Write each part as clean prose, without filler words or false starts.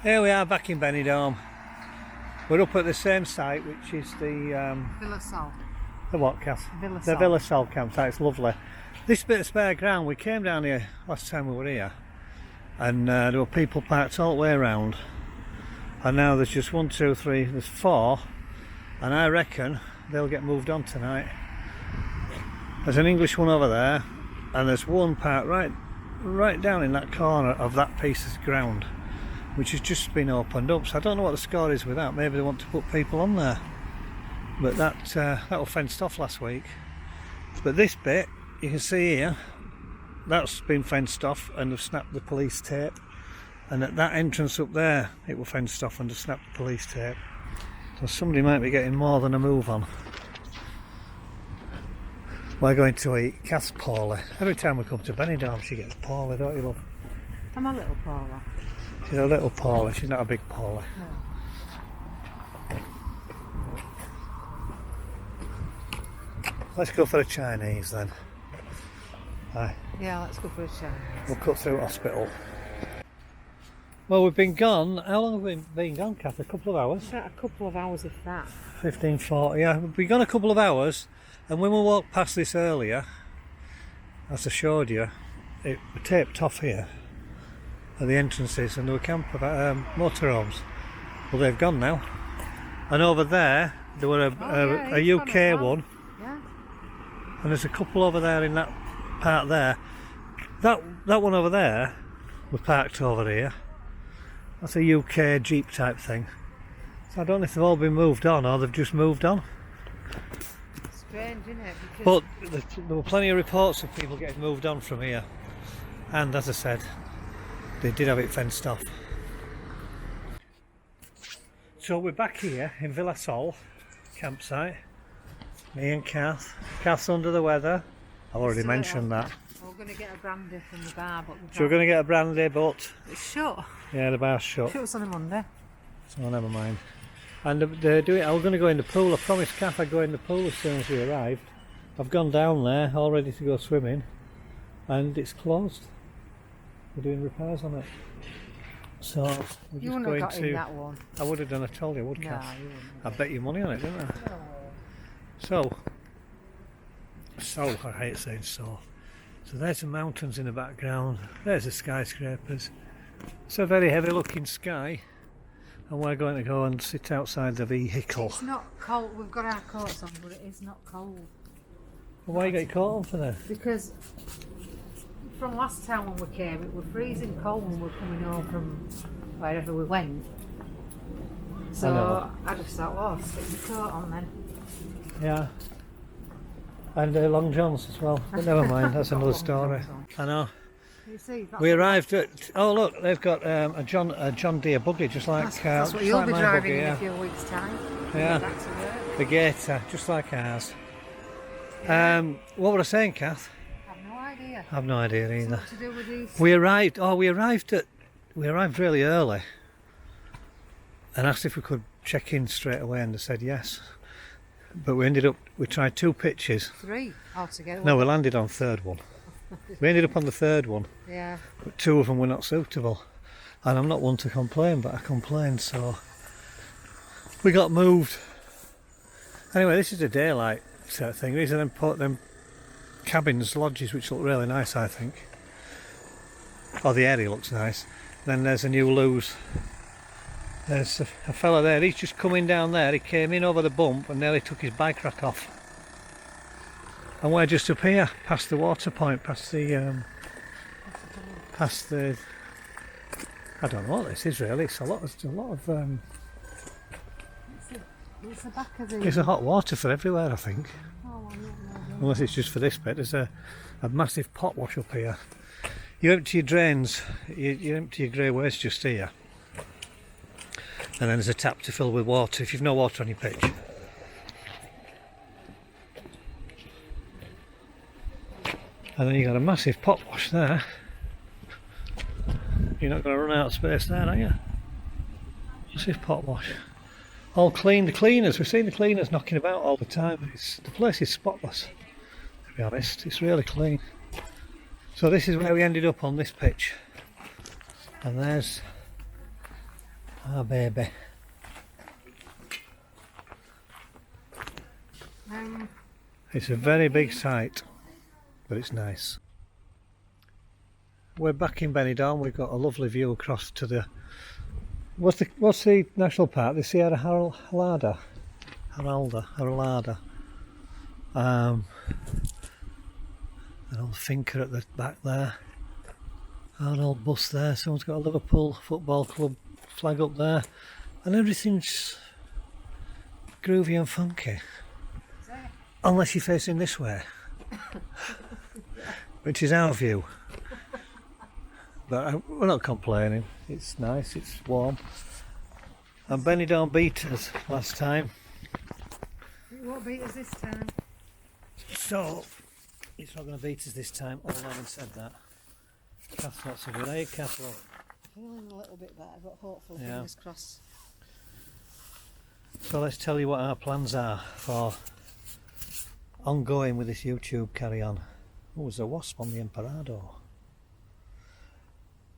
Here we are back in Benidorm. We're up at the same site, which is the Villa Sol. The what, Cath? Villa The Sol. Villa Sol campsite. It's lovely. This bit of spare ground, we came down here last time we were here, and there were people parked all the way around. And now there's just 1, 2, 3, there's 4, and I reckon they'll get moved on tonight. There's an English one over there, and there's one parked right down in that corner of that piece of ground, which has just been opened up. So I don't know what the score is with that. Maybe they want to put people on there, but that was fenced off last week. But this bit you can see here, that's been fenced off, and they've snapped the police tape. And at that entrance up there, it was fenced off and they've snapped the police tape. So somebody might be getting more than a move on. We're going to eat Cath's poorly. Every time we come to Benidorm, she gets poorly, don't you, love? I'm a little poorly. She's a little poorly. She's not a big poorly. No. Let's go for a Chinese then. Aye. Yeah, let's go for a Chinese. We'll cut through hospital. Well, we've been gone. How long have we been gone, Cath? A couple of hours? About a couple of hours, if that. 15:40. Yeah, we've been gone a couple of hours, and when we walked past this earlier, as I showed you, it was taped off here at the entrances, and there were motorhomes. Well, they've gone now. And over there were a UK one. Yeah. And there's a couple over there in that part there. That one over there was parked over here. That's a UK Jeep type thing. So I don't know if they've all been moved on or they've just moved on. Strange, isn't it? But there were plenty of reports of people getting moved on from here. And as I said, they did have it fenced off. So we're back here in Villa Sol campsite. Me and Cath. Cath's under the weather. I've already mentioned that. We're going to get a brandy from the bar, but So we're going to get a brandy, but it's shut. yeah, the bar's shut. It was on a Monday. So never mind. And they're doing. I was going to go in the pool. I promised Cath I'd go in the pool as soon as we arrived. I've gone down there, all ready to go swimming, and it's closed. We're doing repairs on it. So we're You just wouldn't going have got to. in that one. I would have done. I told you, would No, Cath? you wouldn't. I bet you money on it, didn't I? So I hate saying so. So there's the mountains in the background. There's the skyscrapers. It's a very heavy looking sky. And we're going to go and sit outside the vehicle. It's not cold. We've got our coats on, but it is not cold. Well, why you got your coat on for then? Because from last time when we came, it was freezing cold when we were coming home from wherever we went. So I just thought, oh, stick my coat on then. Yeah. And long johns as well. But never mind, that's another story. I know. You see, We arrived at. Oh look, they've got a John Deere buggy, just like that's what just you'll like be my driving buggy, in yeah. a few weeks' time. Yeah. Back to work. The Gator, just like ours. Yeah. What were I saying, Cath? I've no idea. I've no idea either. What to do with these? We arrived really early, and asked if we could check in straight away, and they said yes. But we tried 2 pitches. 3 altogether. No, we landed on third one. We ended up on the third one, Yeah. but 2 of them were not suitable. And I'm not one to complain, but I complained, so we got moved. Anyway, this is a daylight sort of thing. These are them cabins, lodges, which look really nice, I think. Oh, the area looks nice. Then there's a new loos. There's a fella there, he's just coming down there. He came in over the bump and nearly took his bike rack off. And we're just up here, past the water point, past the I don't know what this is really. It's a lot of It's the back of the. there's a hot water for everywhere, I think. Oh, I don't know. Unless it's just for this bit. There's a massive pot wash up here. You empty your drains, you empty your grey waste just here. And then there's a tap to fill with water if you've no water on your pitch. And then you've got a massive pot wash there. You're not going to run out of space there, are you? Massive pot wash. All clean. The cleaners, we've seen the cleaners knocking about all the time. The place is spotless, to be honest. It's really clean. So this is where we ended up on this pitch. And there's Ah, baby. It's a very big site, but it's nice. We're back in Benidorm. We've got a lovely view across to the... What's the national park? The Sierra Haralda. An old finca at the back there. An old bus there. Someone's got a Liverpool Football Club flag up there. And everything's groovy and funky. Unless you're facing this way. Which is our view. But we're not complaining. It's nice, it's warm. And Benidorm beat us last time. It won't beat us this time. So, it's not going to beat us this time, although having said that. Cath's not so good, eh, Cath? Feeling a little bit better, but hopefully, Yeah. fingers crossed. So let's tell you what our plans are for ongoing with this YouTube carry on. Oh, there's a wasp on the Emperado.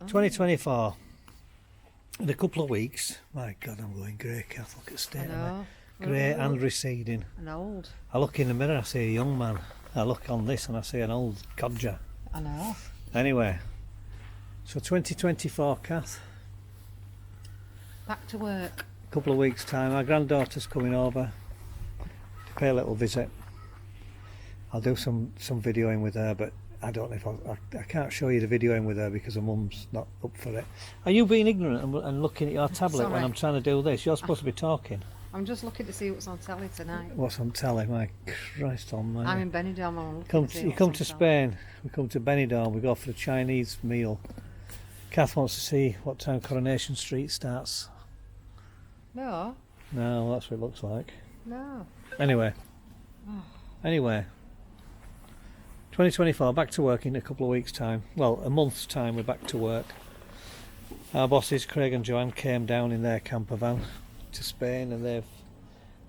2024. In a couple of weeks. My God, I'm going grey, Cath. Look at the state of me. Grey and receding. And old. I look in the mirror, I see a young man. I look on this and I see an old codger. I know. Anyway, so 2024, Cath. Back to work. A couple of weeks' time. Our granddaughter's coming over to pay a little visit. I'll do some videoing with her, but I don't know if I can't show you the videoing with her because her mum's not up for it. Are you being ignorant and looking at your tablet Sorry. when I'm trying to do this? You're supposed to be talking. I'm just looking to see what's on telly tonight. What's on telly? My Christ almighty. I'm in Benidorm. I'm looking to see You what's come on to telly. Spain, we come to Benidorm, we go for a Chinese meal. Cath wants to see what time Coronation Street starts. No. No, that's what it looks like. No. Anyway, 2024, back to work in a couple of weeks' time. Well, a month's time, we're back to work. Our bosses, Craig and Joanne, came down in their camper van to Spain and they've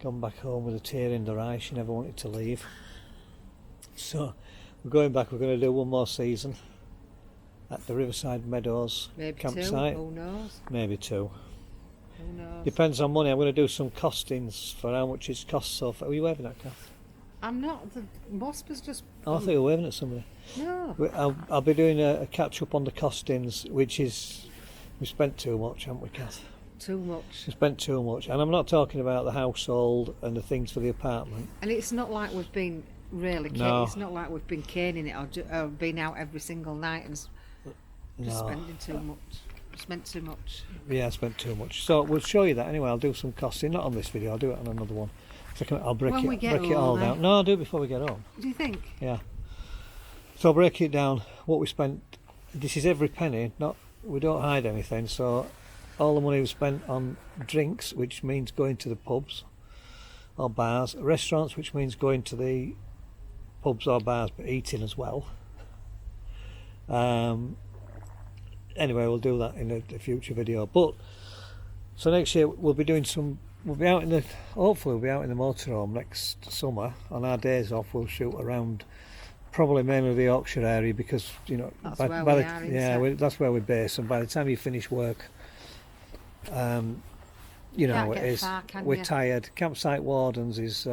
gone back home with a tear in their eye. She never wanted to leave. So, we're going back, we're going to do one more season at the Riverside Meadows Maybe campsite. 2. Who knows? Maybe 2. Who knows? Depends on money. I'm going to do some costings for how much it's cost so far. Are you waving at Cath? I'm not. The wasp is just. Oh, I thought you were waving at somebody. No. I'll be doing a catch up on the costings, which is we spent too much, haven't we, Cath? Too much. We spent too much, and I'm not talking about the household and the things for the apartment. And it's not like we've been really. No. It's not like we've been caning it or been out every single night and just spending too much. Spent too much. Yeah, I spent too much. So we'll show you that anyway. I'll do some costing, not on this video. I'll do it on another one. I'll break When we get it all home, down. No, I'll do it before we get home. Do you think? Yeah. So I'll break it down. What we spent. This is every penny. We don't hide anything. So all the money we spent on drinks, which means going to the pubs or bars, restaurants, which means going to the pubs or bars but eating as well. Anyway, we'll do that in a future video. But so next year we'll be doing some. We'll be out in the. Hopefully, we'll be out in the motorhome next summer. On our days off, we'll shoot around, probably mainly the Yorkshire area because That's where we are, isn't it? that's where we're based. And by the time you finish work, Can't get far, can we're you? tired. Campsite wardens is.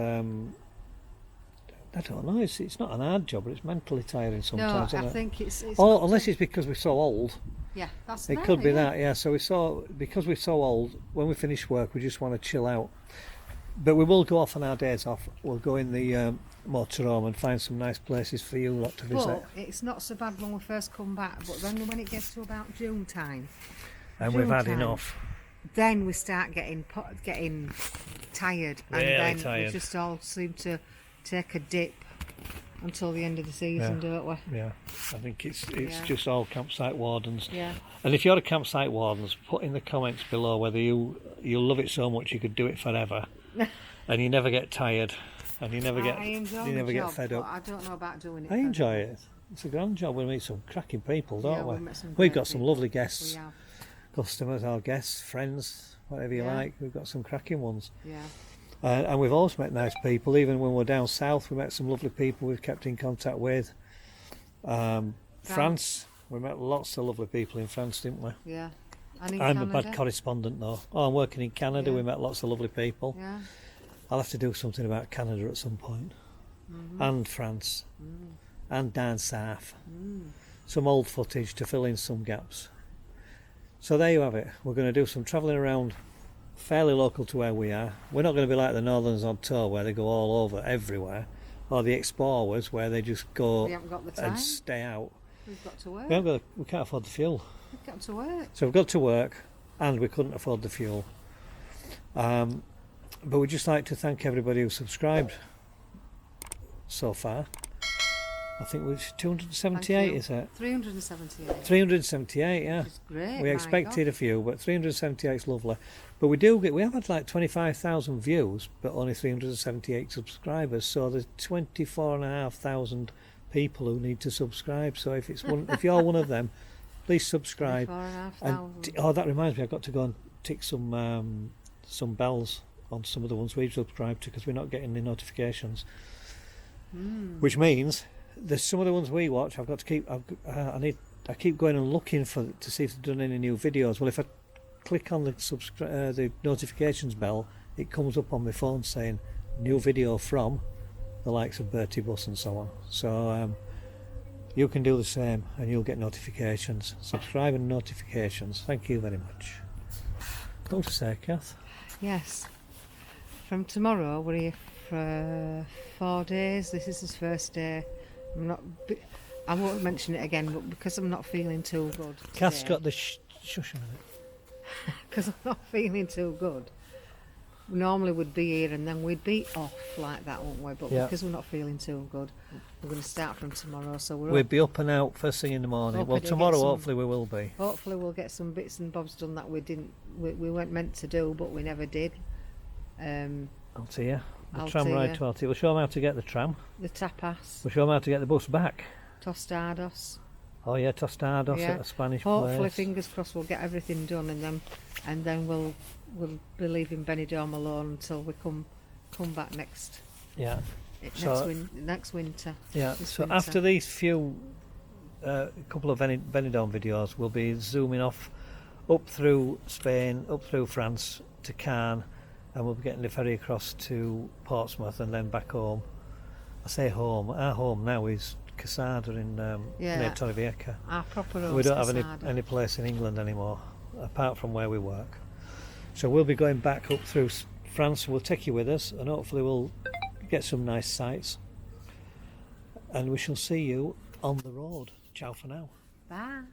I don't know. It's not an hard job, but it's mentally tiring sometimes. No, isn't I it? think it's. Oh, unless it's because we're so old. Yeah, that's. It could be that, yeah. So because we're so old, when we finish work, we just want to chill out. But we will go off on our days off. We'll go in the motorhome and find some nice places for you lot to visit. But it's not so bad when we first come back. But then when it gets to about June time, And we've had June time, enough. then we start getting tired, and Really then tired. we just all seem to take a dip until the end of the season, don't we? Yeah, I think it's Yeah. just all campsite wardens. Yeah. And if you're a campsite warden, put in the comments below whether you love it so much you could do it forever, and you never get tired, and you never get I enjoy you never the get job, fed but up. I don't know about doing it. I enjoy it. It's a grand job. We meet some cracking people, don't Yeah, we? we met some We've great got some people. lovely guests, We have. customers, our guests, friends, whatever you Yeah. like. We've got some cracking ones. Yeah. And we've always met nice people. Even when we're down south, we met some lovely people we've kept in contact with. France, we met lots of lovely people in France, didn't we? Yeah. And in I'm Canada? a bad correspondent though. Oh, I'm working in Canada. Yeah. We met lots of lovely people. Yeah. I'll have to do something about Canada at some point. And France. And down south. Some old footage to fill in some gaps. So there you have it. We're going to do some travelling around fairly local to where we are. We're not going to be like the Northerners on tour where they go all over everywhere, or the Explorers where they just go We haven't got the time. and stay out. We've got to work. We can't afford the fuel. We've got to work. So we've got to work and we couldn't afford the fuel. But we'd just like to thank everybody who subscribed so far. I think we're 278, is it? 378. 378, yeah. Which is great. We my expected God. a few, but 378 is lovely. But we have had like 25,000 views, but only 378 subscribers. So there's 24,500 people who need to subscribe. So if you're one of them, please subscribe. 24,500. That reminds me, I've got to go and tick some bells on some of the ones we've subscribed to because we're not getting the notifications. Which means there's some of the ones we watch. I've got to keep. I keep going and looking to see if they've done any new videos. Well, if I click on the notifications bell, it comes up on my phone saying new video from the likes of Bertie Bus and so on. So you can do the same and you'll get notifications. Subscribe and notifications. Thank you very much. What to say, Cath? Yes. From tomorrow, we're here for 4 days. This is his first day. I won't mention it again, but because I'm not feeling too good. Cath's got the shush a minute. Because I'm not feeling too good. Normally we'd be here and then we'd be off like that, wouldn't we? But Yeah. because we're not feeling too good, we're going to start from tomorrow. So We'll be up and out first thing in the morning. Hoping Well, to tomorrow get some- hopefully we will be. hopefully we'll get some bits and bobs done that we weren't meant to do, but we never did. Altea. The tram ride to Altea. We'll show them how to get the tram. The tapas, We'll show them how to get the bus back. tostados. Oh yeah, tostados Yeah. at a Spanish Hopefully, place. fingers crossed, we'll get everything done, and then we'll be leaving Benidorm alone until we come back next Yeah. next winter. Yeah. This So winter. after these few couple of Benidorm videos, we'll be zooming off up through Spain, up through France to Caen, and we'll be getting the ferry across to Portsmouth and then back home. I say home. Our home now is Casada in near Torrevieja. Our proper We home's don't have Casada. any place in England anymore, apart from where we work. So we'll be going back up through France. We'll take you with us, and hopefully we'll get some nice sights. And we shall see you on the road. Ciao for now. Bye.